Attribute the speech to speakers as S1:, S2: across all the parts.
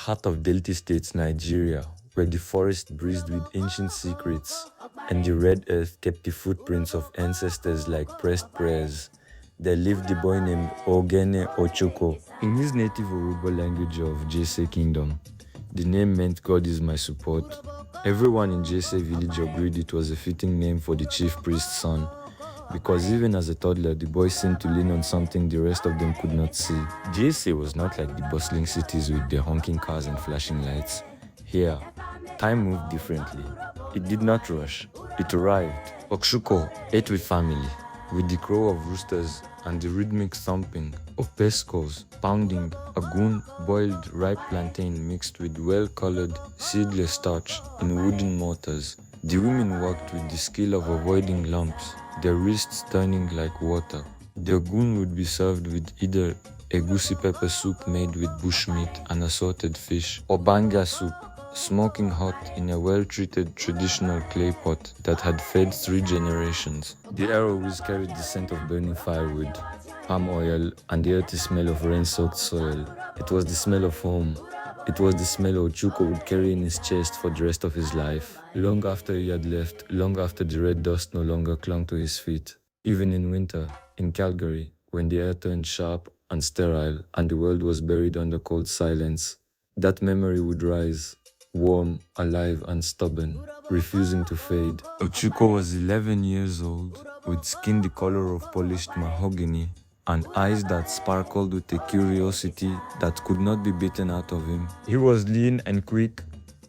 S1: heart of Delta States, Nigeria, where the forest breathed with ancient secrets and the red earth kept the footprints of ancestors like pressed prayers, there lived the boy named Ogene Ochuko. In his native Yoruba language of Jese Kingdom, the name meant God is my support. Everyone in Jese village agreed it was a fitting name for the chief priest's son, because even as a toddler, the boy seemed to lean on something the rest of them could not see. Jese was not like the bustling cities with their honking cars and flashing lights. Here, time moved differently. It did not rush. It arrived. Ochuko ate with family, with the crow of roosters and the rhythmic thumping of pescos pounding a goon boiled ripe plantain mixed with well-colored seedless starch in wooden mortars. The women worked with the skill of avoiding lumps, their wrists turning like water. Their goon would be served with either egusi pepper soup made with bushmeat and assorted fish, or banga soup, smoking hot in a well-treated traditional clay pot that had fed 3 generations. The air always carried the scent of burning firewood, palm oil, and the earthy smell of rain-soaked soil. It was the smell of home. It was the smell Ochuko would carry in his chest for the rest of his life, long after he had left, long after the red dust no longer clung to his feet. Even in winter, in Calgary, when the air turned sharp and sterile and the world was buried under cold silence, that memory would rise, warm, alive, and stubborn, refusing to fade. Ochuko was 11 years old, with skin the color of polished mahogany, and eyes that sparkled with a curiosity that could not be beaten out of him. He was lean and quick,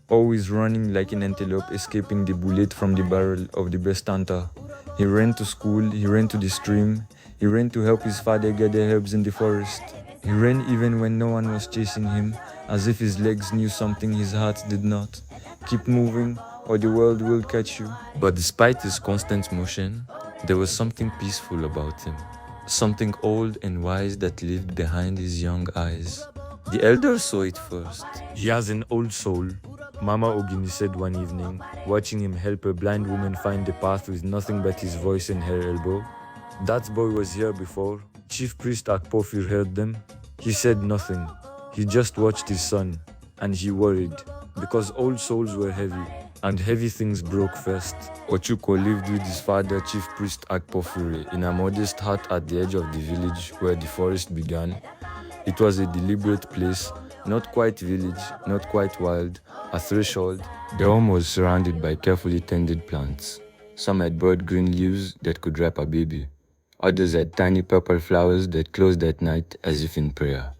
S1: always running like an antelope escaping the bullet from the barrel of the best hunter. He ran to school, he ran to the stream, he ran to help his father gather herbs in the forest. He ran even when no one was chasing him, as if his legs knew something his heart did not. Keep moving, or the world will catch you. But despite his constant motion, there was something peaceful about him. Something old and wise that lived behind his young eyes. The elders saw it first. He has an old soul, Mama Ogini said one evening, watching him help a blind woman find the path with nothing but his voice and her elbow. That boy was here before. Chief Priest Akpofir heard them. He said nothing. He just watched his son, and he worried, because old souls were heavy, and heavy things broke first. Ochuko lived with his father, Chief Priest Akpofure, in a modest hut at the edge of the village where the forest began. It was a deliberate place, not quite village, not quite wild, a threshold. The home was surrounded by carefully tended plants. Some had broad green leaves that could wrap a baby. Others had tiny purple flowers that closed at night as if in prayer.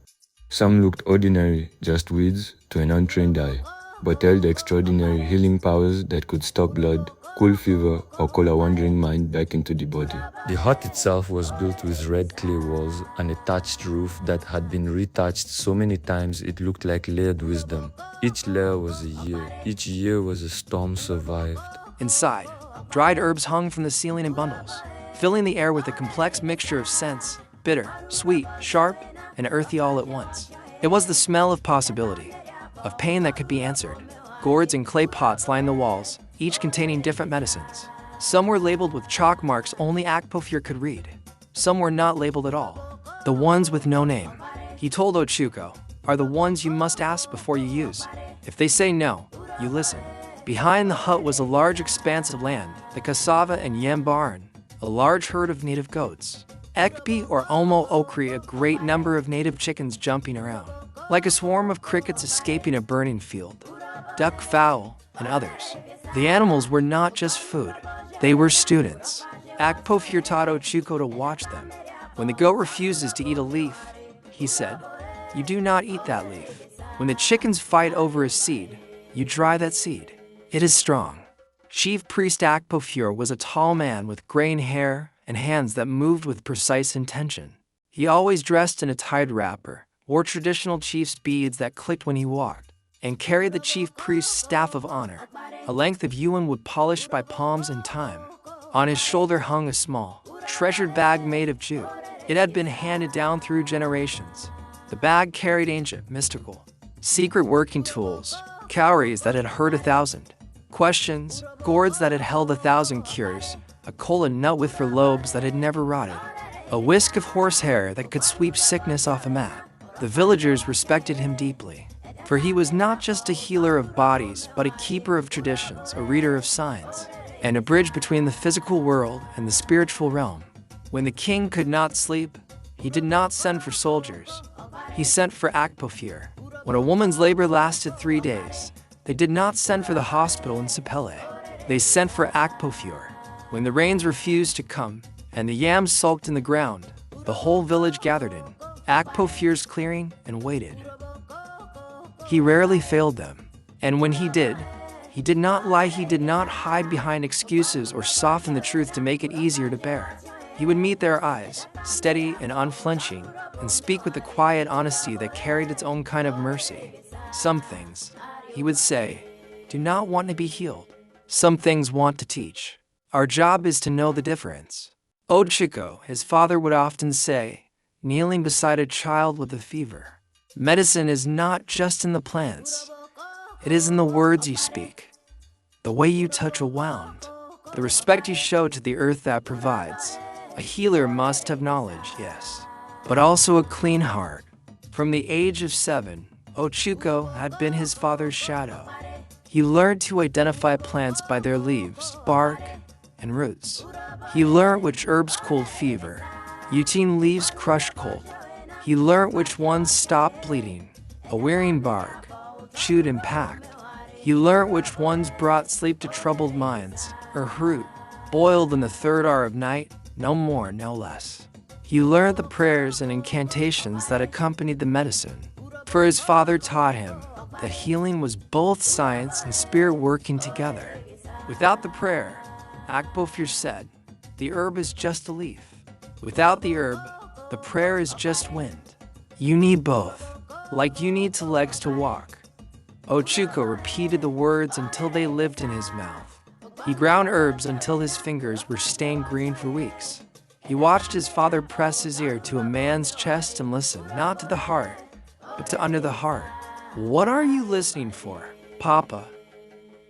S1: Some looked ordinary, just weeds, to an untrained eye, but held extraordinary healing powers that could stop blood, cool fever, or call a wandering mind back into the body. The hut itself was built with red clay walls and a thatched roof that had been retouched so many times it looked like layered wisdom. Each layer was a year. Each year was a storm survived.
S2: Inside, dried herbs hung from the ceiling in bundles, filling the air with a complex mixture of scents, bitter, sweet, sharp, and earthy all at once. It was the smell of possibility, of pain that could be answered. Gourds and clay pots lined the walls, each containing different medicines. Some were labeled with chalk marks only Akpofir could read. Some were not labeled at all. The ones with no name, he told Ochuko, are the ones you must ask before you use. If they say no, you listen. Behind the hut was a large expanse of land, the cassava and yam barn, a large herd of native goats. Ekpi or Omo Okri, a great number of native chickens jumping around, like a swarm of crickets escaping a burning field, duck fowl, and others. The animals were not just food, they were students. Akpofir taught Ochuko to watch them. When the goat refuses to eat a leaf, he said, you do not eat that leaf. When the chickens fight over a seed, you dry that seed. It is strong. Chief Priest Akpofir was a tall man with graying hair and hands that moved with precise intention. He always dressed in a tied wrapper, wore traditional chief's beads that clicked when he walked, and carried the chief priest's staff of honor, a length of yuan wood polished by palms and time. On his shoulder hung a small, treasured bag made of jute. It had been handed down through generations. The bag carried ancient, mystical, secret working tools, cowries that had heard 1,000 questions, gourds that had held 1,000 cures, a kola nut with for lobes that had never rotted, a whisk of horsehair that could sweep sickness off a mat. The villagers respected him deeply. For he was not just a healer of bodies, but a keeper of traditions, a reader of signs, and a bridge between the physical world and the spiritual realm. When the king could not sleep, he did not send for soldiers. He sent for Akpofir. When a woman's labor lasted 3 days, they did not send for the hospital in Sapele. They sent for Akpofir. When the rains refused to come, and the yams sulked in the ground, the whole village gathered in Akpofir's clearing and waited. He rarely failed them, and when he did not lie, he did not hide behind excuses or soften the truth to make it easier to bear. He would meet their eyes, steady and unflinching, and speak with a quiet honesty that carried its own kind of mercy. Some things, he would say, do not want to be healed. Some things want to teach. Our job is to know the difference. Ochuko, his father would often say, kneeling beside a child with a fever, medicine is not just in the plants. It is in the words you speak, the way you touch a wound, the respect you show to the earth that provides. A healer must have knowledge, yes, but also a clean heart. From the age of 7, Ochuko had been his father's shadow. He learned to identify plants by their leaves, bark, and roots. He learned which herbs cooled fever. Uteen leaves crushed cold. He learned which ones stopped bleeding. A wearing bark, chewed and packed. He learned which ones brought sleep to troubled minds. Or root, boiled in the 3rd hour of night, no more, no less. He learned the prayers and incantations that accompanied the medicine. For his father taught him that healing was both science and spirit working together. Without the prayer, Akpofir said, the herb is just a leaf. Without the herb, the prayer is just wind. You need both, like you need 2 legs to walk. Ochuko repeated the words until they lived in his mouth. He ground herbs until his fingers were stained green for weeks. He watched his father press his ear to a man's chest and listen, not to the heart, but to under the heart. What are you listening for, Papa?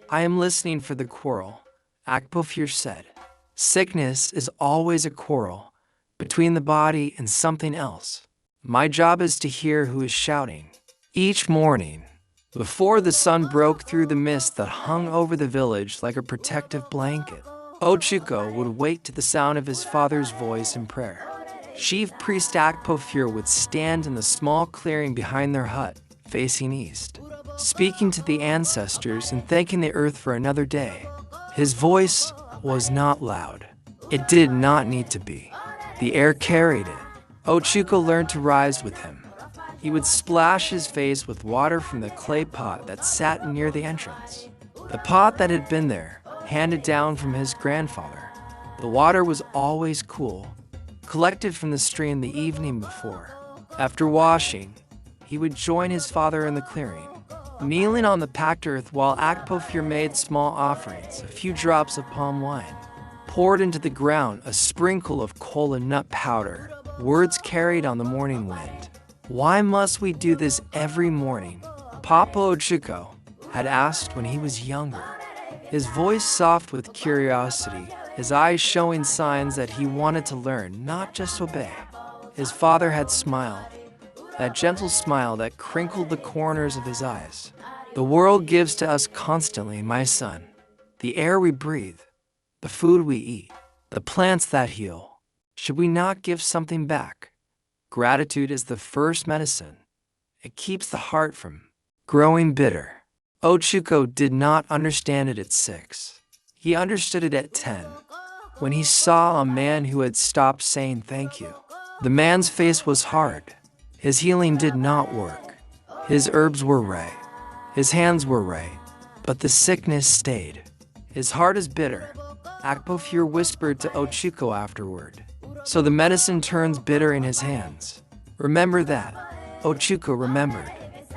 S2: I am listening for the quarrel, Akpofir said. Sickness is always a quarrel between the body and something else. My job is to hear who is shouting. Each morning, before the sun broke through the mist that hung over the village like a protective blanket, Ochuko would wake to the sound of his father's voice in prayer. Chief Priest Akpofir would stand in the small clearing behind their hut, facing east, speaking to the ancestors and thanking the earth for another day. His voice was not loud. It did not need to be. The air carried it. Ochuko learned to rise with him. He would splash his face with water from the clay pot that sat near the entrance. The pot that had been there, handed down from his grandfather. The water was always cool, collected from the stream the evening before. After washing, he would join his father in the clearing, kneeling on the packed earth while Akpofir made small offerings, a few drops of palm wine. Poured into the ground a sprinkle of kola nut powder, words carried on the morning wind. Why must we do this every morning? Papa Ochuko had asked when he was younger, his voice soft with curiosity, his eyes showing signs that he wanted to learn, not just obey. His father had smiled, that gentle smile that crinkled the corners of his eyes. The world gives to us constantly, my son. The air we breathe, the food we eat, the plants that heal. Should we not give something back? Gratitude is the first medicine. It keeps the heart from growing bitter. Ochuko did not understand it at 6. He understood it at 10, when he saw a man who had stopped saying thank you. The man's face was hard. His healing did not work. His herbs were right. His hands were right. But the sickness stayed. His heart is bitter, Akpofir whispered to Ochuko afterward. So the medicine turns bitter in his hands. Remember that. Ochuko remembered.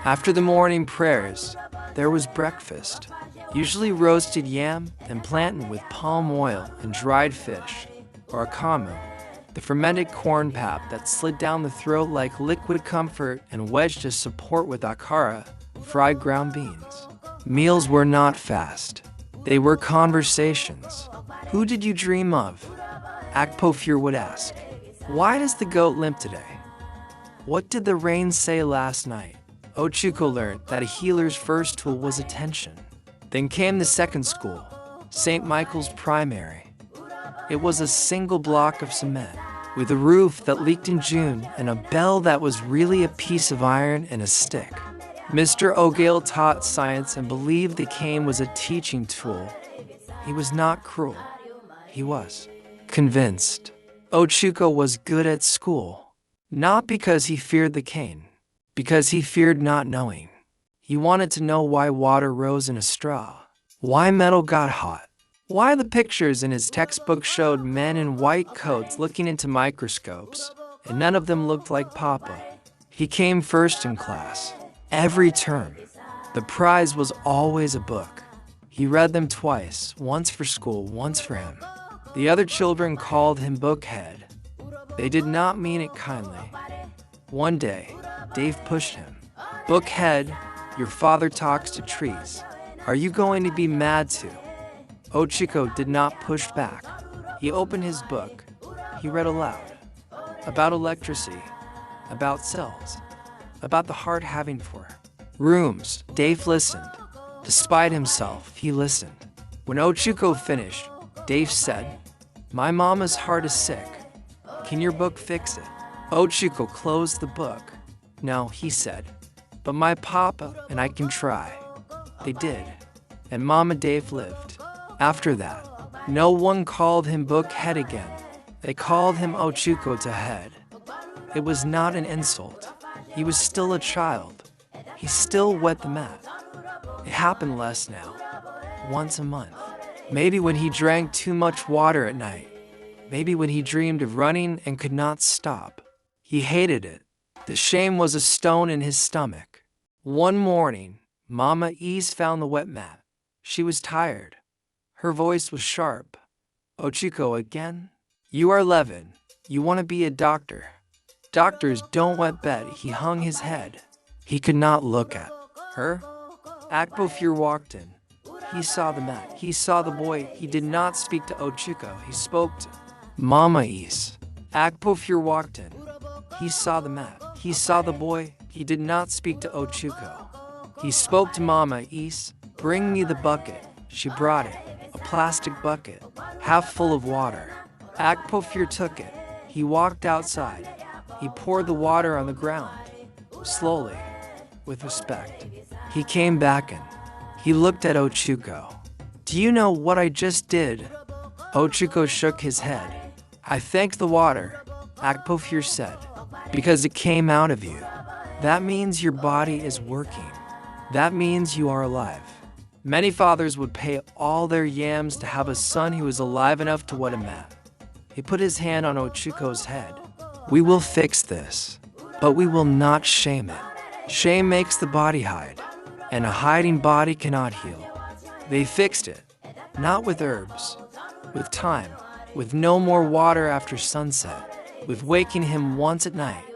S2: After the morning prayers, there was breakfast, usually roasted yam and plantain with palm oil and dried fish, or akamu, the fermented corn pap that slid down the throat like liquid comfort and wedged as support with akara, fried ground beans. Meals were not fast. They were conversations. Who did you dream of? Akpofir would ask. Why does the goat limp today? What did the rain say last night? Ochuko learned that a healer's first tool was attention. Then came the second school, St. Michael's Primary. It was a single block of cement, with a roof that leaked in June and a bell that was really a piece of iron and a stick. Mr. O'Gale taught science and believed the cane was a teaching tool. He was not cruel. He was convinced. Ochuko was good at school, not because he feared the cane, because he feared not knowing. He wanted to know why water rose in a straw, why metal got hot, why the pictures in his textbook showed men in white coats looking into microscopes, and none of them looked like Papa. He came first in class, every term. The prize was always a book. He read them twice, once for school, once for him. The other children called him Bookhead. They did not mean it kindly. One day, Dave pushed him. Bookhead, your father talks to trees. Are you going to be mad too? Ochuko did not push back. He opened his book. He read aloud. About electricity, about cells, about the heart having four rooms. Dave listened. Despite himself, he listened. When Ochuko finished, Dave said, "My mama's heart is sick. Can your book fix it?" Ochuko closed the book. "No," he said, "but my papa and I can try." They did, and Mama Dave lived. After that, no one called him Bookhead again. They called him Ochuko to head. It was not an insult. He was still a child. He still wet the mat. It happened less now, once a month. Maybe when he drank too much water at night. Maybe when he dreamed of running and could not stop. He hated it. The shame was a stone in his stomach. One morning, Mama Ease found the wet mat. She was tired. Her voice was sharp. "Ochuko again? You are 11. You want to be a doctor. Doctors don't wet bed." He hung his head. He could not look at her. Akpofur walked in. He saw the mat. He saw the boy. He did not speak to Ochuko. He spoke to Mama Ease. Akpofur walked in. He saw the mat. He saw the boy. He did not speak to Ochuko. He spoke to Mama Ease. "Bring me the bucket." She brought it, a plastic bucket, half full of water. Akpofur took it. He walked outside. He poured the water on the ground, slowly, with respect. He came back in. He looked at Ochuko. "Do you know what I just did?" Ochuko shook his head. "I thanked the water," Akpofur said, "because it came out of you. That means your body is working. That means you are alive." Many fathers would pay all their yams to have a son who was alive enough to wet a mat. He put his hand on Ochuko's head. "We will fix this, but we will not shame it. Shame makes the body hide, and a hiding body cannot heal." They fixed it, not with herbs, with time, with no more water after sunset, with waking him once at night,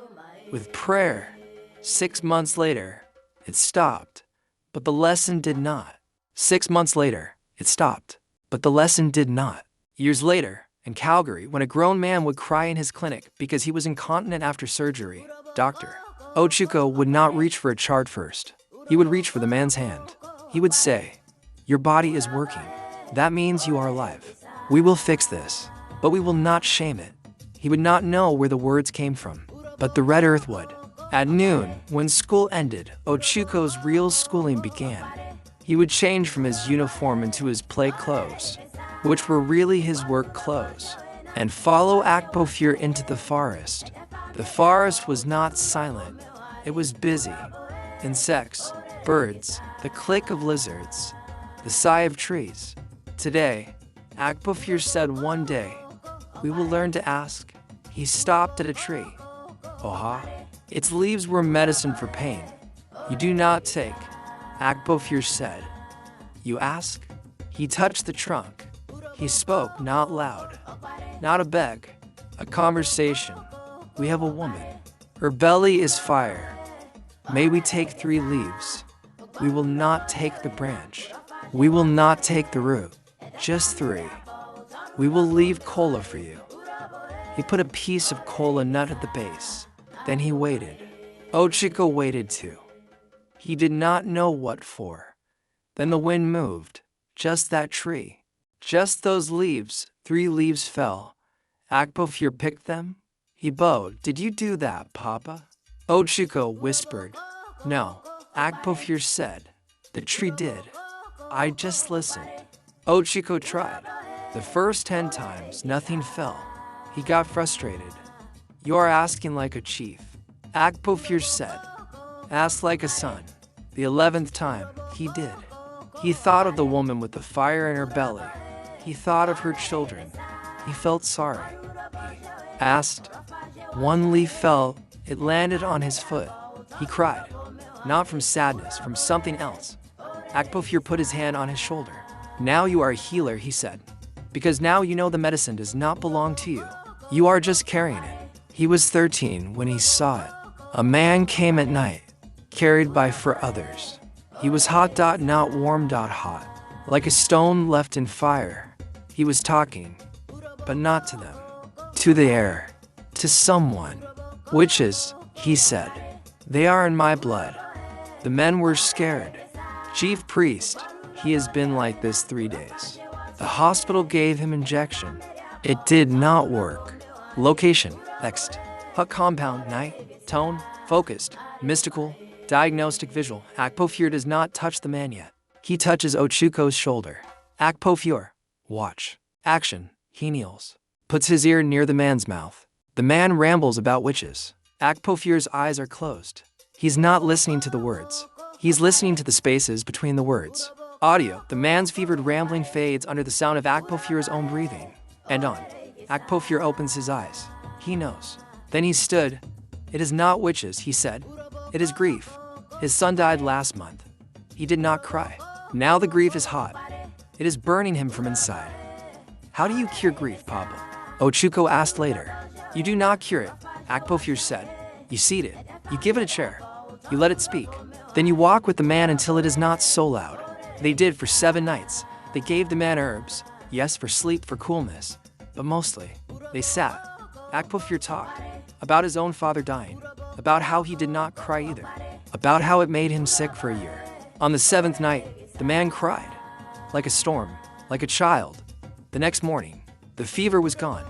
S2: with prayer. 6 months later, it stopped, but the lesson did not. 6 months later, it stopped, but the lesson did not. Years later, in Calgary, when a grown man would cry in his clinic because he was incontinent after surgery, Dr. Ochuko would not reach for a chart first. He would reach for the man's hand. He would say, "Your body is working. That means you are alive. We will fix this, but we will not shame it." He would not know where the words came from, but the red earth would. At noon, when school ended, Ochuko's real schooling began. He would change from his uniform into his play clothes, which were really his work clothes, and follow Akpofur into the forest. The forest was not silent. It was busy. Insects, birds, the click of lizards, the sigh of trees. Today, Akpofur said one day, "We will learn to ask." He stopped at a tree. Oha! Its leaves were medicine for pain. "You do not take," Akpofur said. "You ask?" He touched the trunk. He spoke not loud, not a beg, a conversation. "We have a woman. Her belly is fire. May we take 3 leaves? We will not take the branch. We will not take the root. Just 3. We will leave cola for you." He put a piece of cola nut at the base. Then he waited. Ochuko waited too. He did not know what for. Then the wind moved. Just that tree. Just those leaves. 3 leaves fell. Akpofir picked them. He bowed. Did you do that, Papa? Ochuko whispered. No, Akpofir said. The tree did. I just listened. Ochuko tried. The first 10 times, nothing fell. He got frustrated. You're asking like a chief. Akpofir said. Ask like a son. The 11th time, he did. He thought of the woman with the fire in her belly. He thought of her children. He felt sorry. He asked. 1 leaf fell. It landed on his foot. He cried. Not from sadness, from something else. Akpofir put his hand on his shoulder. Now you are a healer, he said. Because now you know the medicine does not belong to you. You are just carrying it. He was 13 when he saw it. A man came at night, carried by for others. He was hot, not warm, hot, like a stone left in fire. He was talking, but not to them. To the air, to someone. Witches, he said. They are in my blood. The men were scared. Chief priest, he has been like this 3 days. The hospital gave him injection. It did not work. Location, next. Hut compound, night, tone, focused, mystical, diagnostic visual. Akpofir does not touch the man yet. He touches Ochuko's shoulder. Akpofir, watch. Action, he kneels. Puts his ear near the man's mouth. The man rambles about witches. Akpofir's eyes are closed. He's not listening to the words. He's listening to the spaces between the words. Audio, the man's fevered rambling fades under the sound of Akpofir's own breathing. And on. Akpofir opens his eyes. He knows. Then he stood. It is not witches, he said. It is grief. His son died last month. He did not cry. Now the grief is hot. It is burning him from inside. How do you cure grief, Papa? Ochuko asked later. You do not cure it, Akpofir said. You seat it. You give it a chair. You let it speak. Then you walk with the man until it is not so loud. They did for 7 nights. They gave the man herbs. Yes, for sleep, for coolness. But mostly, they sat. Akpofir talked. About his own father dying. About how he did not cry either. About how it made him sick for a year. On the 7th night, the man cried. Like a storm. Like a child. The next morning, the fever was gone.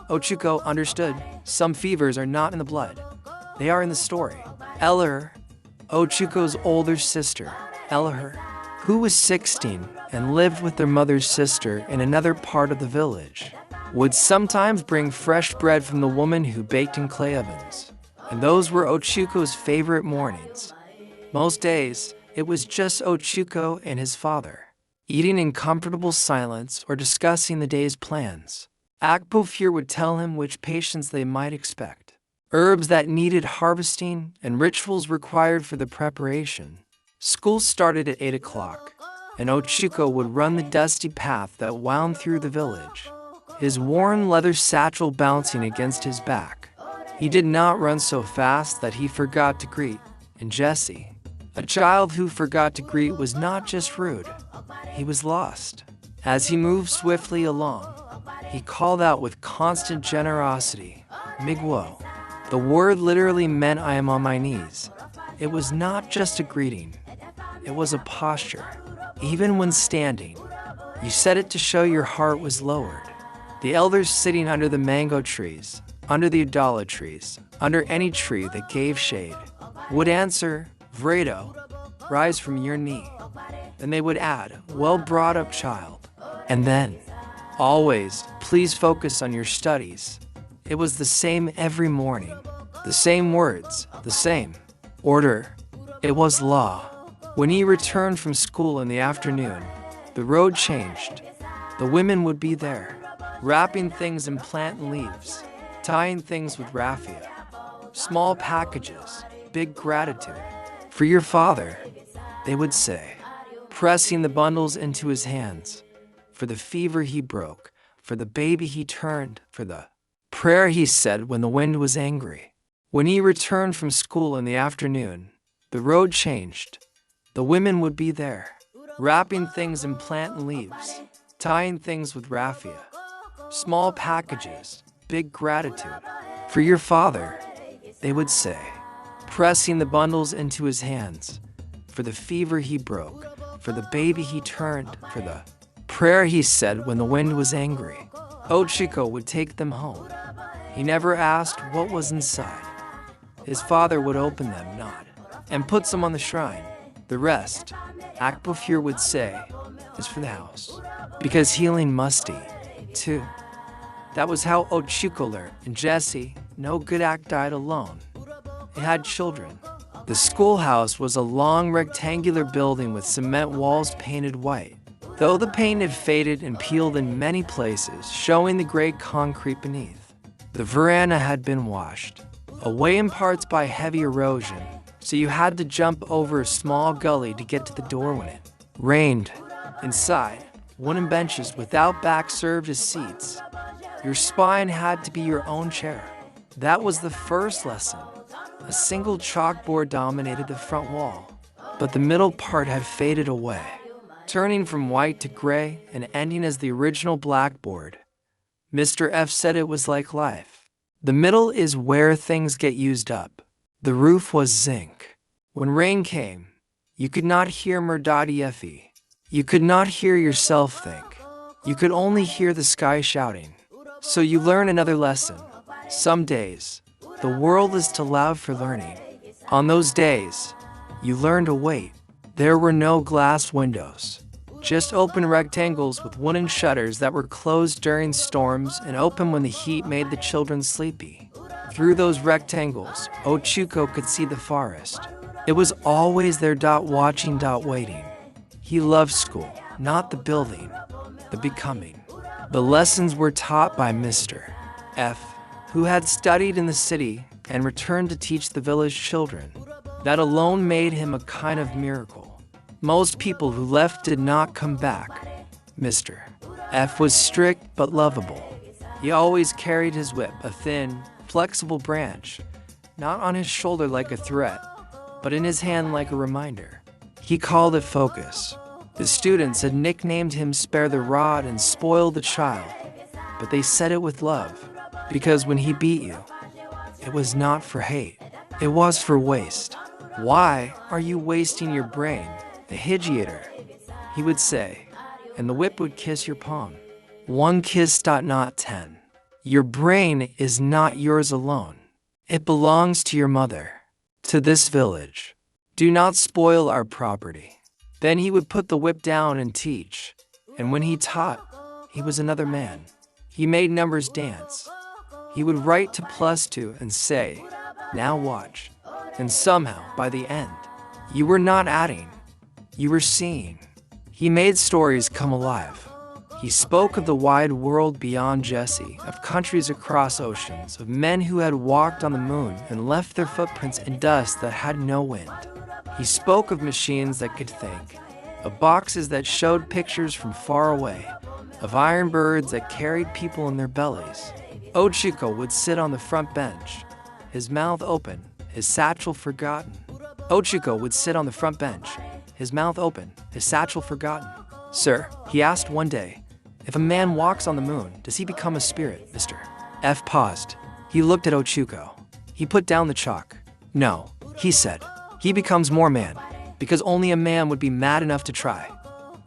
S2: Ochuko understood. Some fevers are not in the blood. They are in the story. Eller, Ochuko's older sister, Eller, who was 16 and lived with their mother's sister in another part of the village, would sometimes bring fresh bread from the woman who baked in clay ovens. And those were Ochuko's favorite mornings. Most days, it was just Ochuko and his father, eating in comfortable silence or discussing the day's plans. Akpofir would tell him which patients they might expect, herbs that needed harvesting, and rituals required for the preparation. School started at 8 o'clock, and Ochuko would run the dusty path that wound through the village, his worn leather satchel bouncing against his back. He did not run so fast that he forgot to greet, and Jessie, a child who forgot to greet, was not just rude, he was lost. As he moved swiftly along, he called out with constant generosity, Migwo. The word literally meant I am on my knees. It was not just a greeting. It was a posture. Even when standing, you said it to show your heart was lowered. The elders sitting under the mango trees, under the udala trees, under any tree that gave shade, would answer, Vredo, rise from your knee. Then they would add, well brought up child. And then, always, please focus on your studies. It was the same every morning. The same words, the same order. It was law. When he returned from school in the afternoon, the road changed. The women would be there, wrapping things in plant leaves, tying things with raffia. Small packages, big gratitude. For your father, they would say, pressing the bundles into his hands. For the fever he broke, for the baby he turned, for the prayer he said when the wind was angry. When he returned from school in the afternoon, the road changed. The women would be there, wrapping things in plant leaves, tying things with raffia. Small packages, big gratitude. For your father, they would say, pressing the bundles into his hands. for the fever he broke, for the baby he turned, for the prayer he said when the wind was angry. Ochuko would take them home. He never asked what was inside. His father would open them, nod, and put some on the shrine. The rest, Akpofure would say, is for the house. Because healing must eat, too. That was how Ochuko learned, and Jesse, no good act, died alone. It had children. The schoolhouse was a long rectangular building with cement walls painted white. Though the paint had faded and peeled in many places, showing the gray concrete beneath. The veranda had been washed, away in parts by heavy erosion, so you had to jump over a small gully to get to the door when it rained. Inside, wooden benches without backs served as seats. Your spine had to be your own chair. That was the first lesson. A single chalkboard dominated the front wall, but the middle part had faded away, turning from white to gray and ending as the original blackboard. Mr. F said it was like life. The middle is where things get used up. The roof was zinc. When rain came, you could not hear Murdadi Effie. You could not hear yourself think. You could only hear the sky shouting. So you learn another lesson. Some days, the world is too loud for learning. On those days, you learn to wait. There were no glass windows, just open rectangles with wooden shutters that were closed during storms and open when the heat made the children sleepy. Through those rectangles, Ochuko could see the forest. It was always there, watching, waiting. He loved school, not the building, the becoming. The lessons were taught by Mr. F, who had studied in the city and returned to teach the village children. That alone made him a kind of miracle. Most people who left did not come back. Mr. F was strict but lovable. He always carried his whip, a thin, flexible branch, not on his shoulder like a threat, but in his hand like a reminder. He called it focus. The students had nicknamed him Spare the Rod and Spoil the Child, but they said it with love, because when he beat you, it was not for hate, it was for waste. Why are you wasting your brain, the higiator? He would say, and the whip would kiss your palm. One kiss, not 10. Your brain is not yours alone. It belongs to your mother, to this village. Do not spoil our property. Then he would put the whip down and teach. And when he taught, he was another man. He made numbers dance. He would write to +2 and say, now watch. And somehow, by the end, you were not adding, you were seeing. He made stories come alive. He spoke of the wide world beyond Jesse, of countries across oceans, of men who had walked on the moon and left their footprints in dust that had no wind. He spoke of machines that could think, of boxes that showed pictures from far away, of iron birds that carried people in their bellies. Ochuko would sit on the front bench, his mouth open, his satchel forgotten. Ochuko would sit on the front bench, his mouth open, his satchel forgotten. Sir, he asked one day, if a man walks on the moon, does he become a spirit, Mr. F paused. He looked at Ochuko. He put down the chalk. No, he said, he becomes more man, because only a man would be mad enough to try.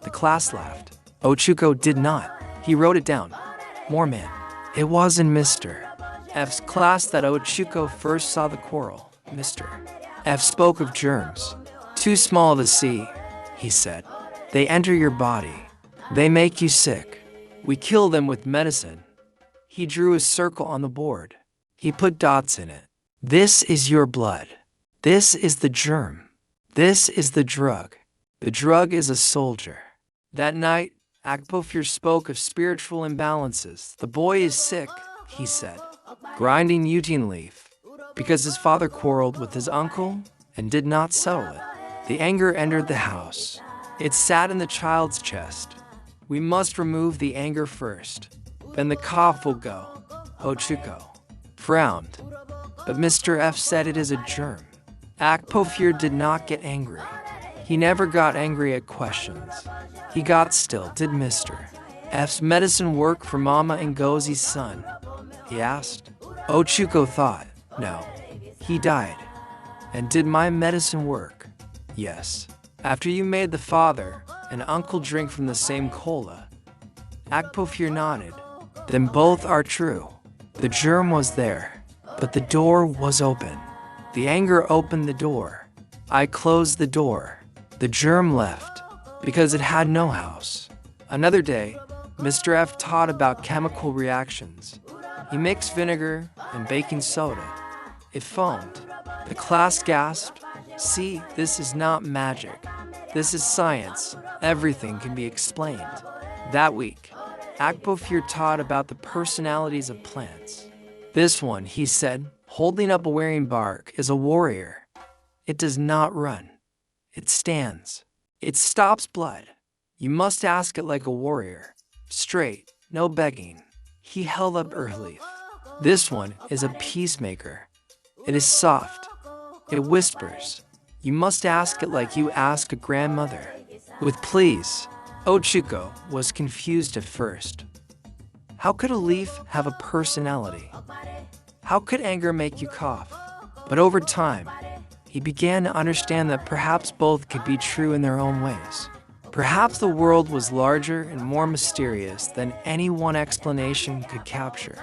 S2: The class laughed. Ochuko did not. He wrote it down. More man. It was in Mr. F's class that Ochuko first saw the quarrel. Mr. F spoke of germs. Too small to see, he said. They enter your body. They make you sick. We kill them with medicine. He drew a circle on the board. He put dots in it. This is your blood. This is the germ. This is the drug. The drug is a soldier. That night, Akpofure spoke of spiritual imbalances. The boy is sick, he said, grinding Uten leaf, because his father quarreled with his uncle and did not settle it. The anger entered the house. It sat in the child's chest. We must remove the anger first. Then the cough will go. Ochuko frowned. But Mr. F said it is a germ. Akpofure did not get angry. He never got angry at questions. He got still. Did Mr. F's medicine work for Mama Ngozi's son? He asked. Ochuko thought, no. He died. And did my medicine work? Yes. After you made the father and uncle drink from the same cola, Akpofir nodded. Then both are true. The germ was there, but the door was open. The anger opened the door. I closed the door. The germ left because it had no house. Another day, Mr. F taught about chemical reactions. He mixed vinegar and baking soda. It foamed. The class gasped. See, this is not magic. This is science. Everything can be explained. That week, Akpofir taught about the personalities of plants. This one, he said, holding up a wearing bark, is a warrior. It does not run. It stands. It stops blood. You must ask it like a warrior. Straight, no begging. He held up earth leaf. This one is a peacemaker. It is soft. It whispers. You must ask it like you ask a grandmother. With please. Ochuko was confused at first. How could a leaf have a personality? How could anger make you cough? But over time, he began to understand that perhaps both could be true in their own ways. Perhaps the world was larger and more mysterious than any one explanation could capture.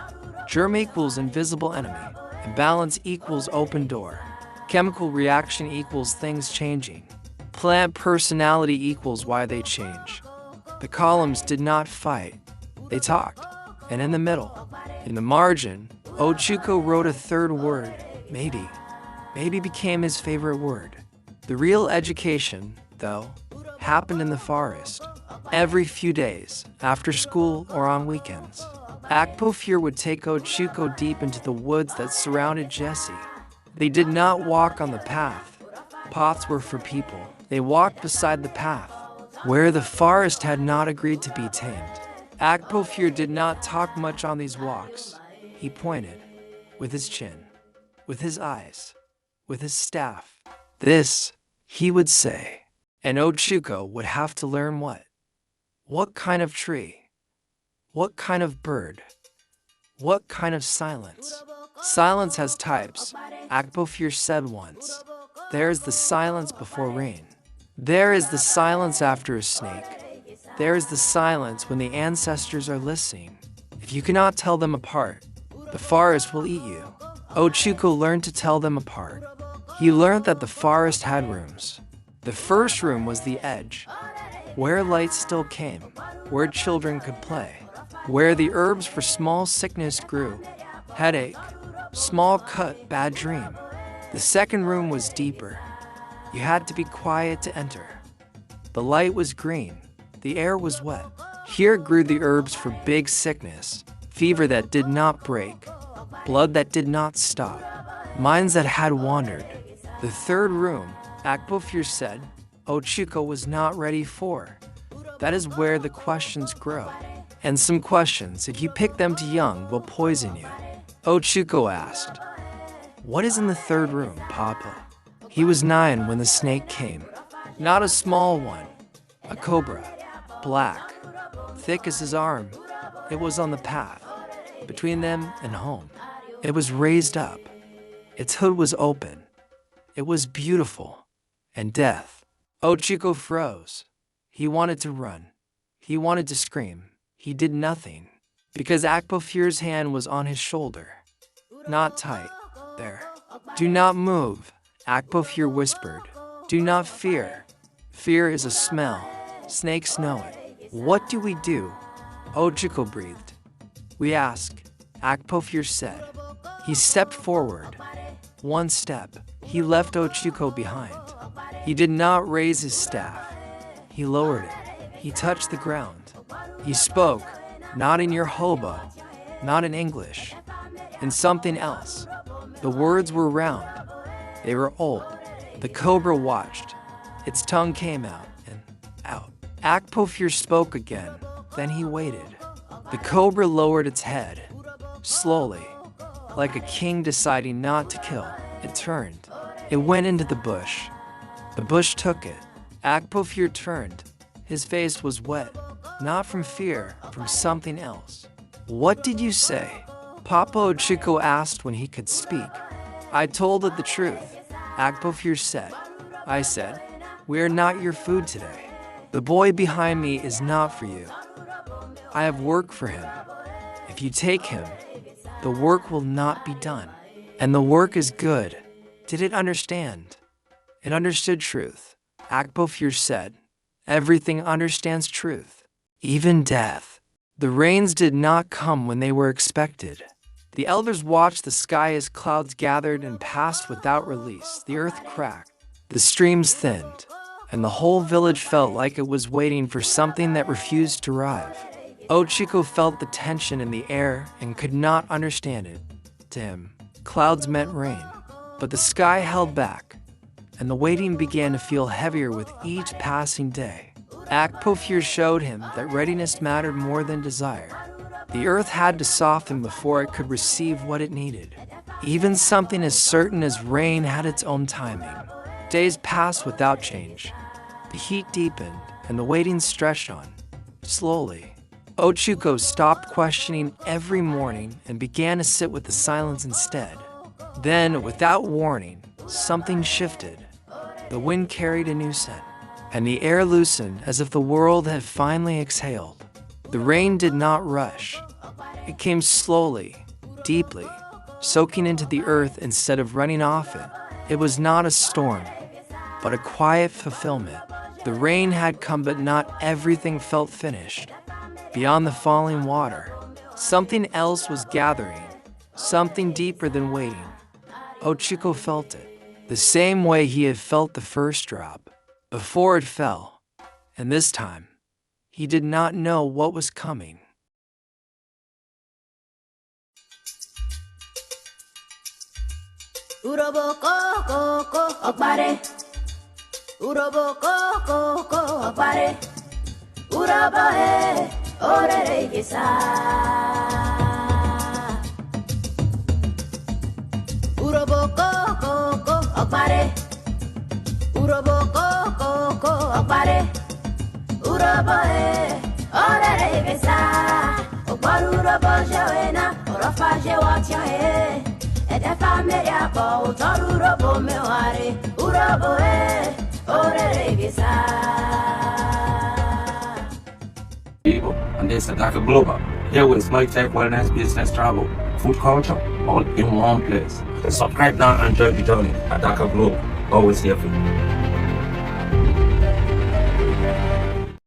S2: Germ equals invisible enemy. Imbalance equals open door. Chemical reaction equals things changing. Plant personality equals why they change. The columns did not fight. They talked. And in the middle, in the margin, Ochuko wrote a third word, maybe. Maybe became his favorite word. The real education, though, happened in the forest. Every few days, after school or on weekends, Akpofir would take Ochuko deep into the woods that surrounded Jesse. They did not walk on the path. Paths were for people. They walked beside the path, where the forest had not agreed to be tamed. Akpofir did not talk much on these walks. He pointed, with his chin, with his eyes, with his staff. This, he would say. And Ochuko would have to learn what? What kind of tree? What kind of bird? What kind of silence? Silence has types, Akpofir said once. There is the silence before rain. There is the silence after a snake. There is the silence when the ancestors are listening. If you cannot tell them apart, the forest will eat you. Ochuko learned to tell them apart. He learned that the forest had rooms. The first room was the edge, where light still came, where children could play, where the herbs for small sickness grew. Headache, small cut, bad dream. The second room was deeper. You had to be quiet to enter. The light was green. The air was wet. Here grew the herbs for big sickness, fever that did not break, blood that did not stop, minds that had wandered. The third room, Akpofir said, Ochuko was not ready for. That is where the questions grow. And some questions, if you pick them too young, will poison you. Ochuko asked, "What is in the third room, Papa?" He was 9 when the snake came. Not a small one, a cobra, black, thick as his arm. It was on the path, between them and home. It was raised up. Its hood was open. It was beautiful. And death. Ochuko froze. He wanted to run. He wanted to scream. He did nothing, because Akpofir's hand was on his shoulder. Not tight. There. Do not move, Akpofir whispered. Do not fear. Fear is a smell. Snakes know it. What do we do? Ochuko breathed. We ask, Akpofir said. He stepped forward. One step. He left Ochuko behind. He did not raise his staff. He lowered it. He touched the ground. He spoke, not in your hobo, not in English, in something else. The words were round. They were old. The cobra watched. Its tongue came out and out. Akpofir spoke again. Then he waited. The cobra lowered its head. Slowly, like a king deciding not to kill, it turned. It went into the bush. The bush took it. Akpofir turned. His face was wet, not from fear, from something else. What did you say? Papa Ochuko asked when he could speak. I told it the truth, Akpofir said. I said, We are not your food today. The boy behind me is not for you. I have work for him. If you take him, the work will not be done. And the work is good. Did it understand? It understood truth. Akpofir said, everything understands truth, even death. The rains did not come when they were expected. The elders watched the sky as clouds gathered and passed without release. The earth cracked, the streams thinned, and the whole village felt like it was waiting for something that refused to arrive. Ochuko felt the tension in the air and could not understand it. To him, clouds meant rain, but the sky held back, and the waiting began to feel heavier with each passing day. Akpofir showed him that readiness mattered more than desire. The earth had to soften before it could receive what it needed. Even something as certain as rain had its own timing. Days passed without change. The heat deepened, and the waiting stretched on. Slowly, Ochuko stopped questioning every morning and began to sit with the silence instead. Then, without warning, something shifted. The wind carried a new scent, and the air loosened as if the world had finally exhaled. The rain did not rush. It came slowly, deeply, soaking into the earth instead of running off it. It was not a storm, but a quiet fulfillment. The rain had come, but not everything felt finished. Beyond the falling water, something else was gathering, something deeper than waiting. Ochuko felt it, the same way he had felt the first drop, before it fell, and this time, he did not know what was coming.
S3: Urobo koko okpare. Urobo koko okpare. Urobo orere gisa. Urobo koko okpare. Urobo koko okpare. Urobo orere gisa. Okparu urobo jewena orofa jewatya Ede family abo toru urobo meware. Urobo orere gisa.
S4: People, and this is Dr. Global. Here with Smart Tech Wellness Business Travel, Food Culture, all in one place. Subscribe now and join the journey at Dr. Global. Always here for you.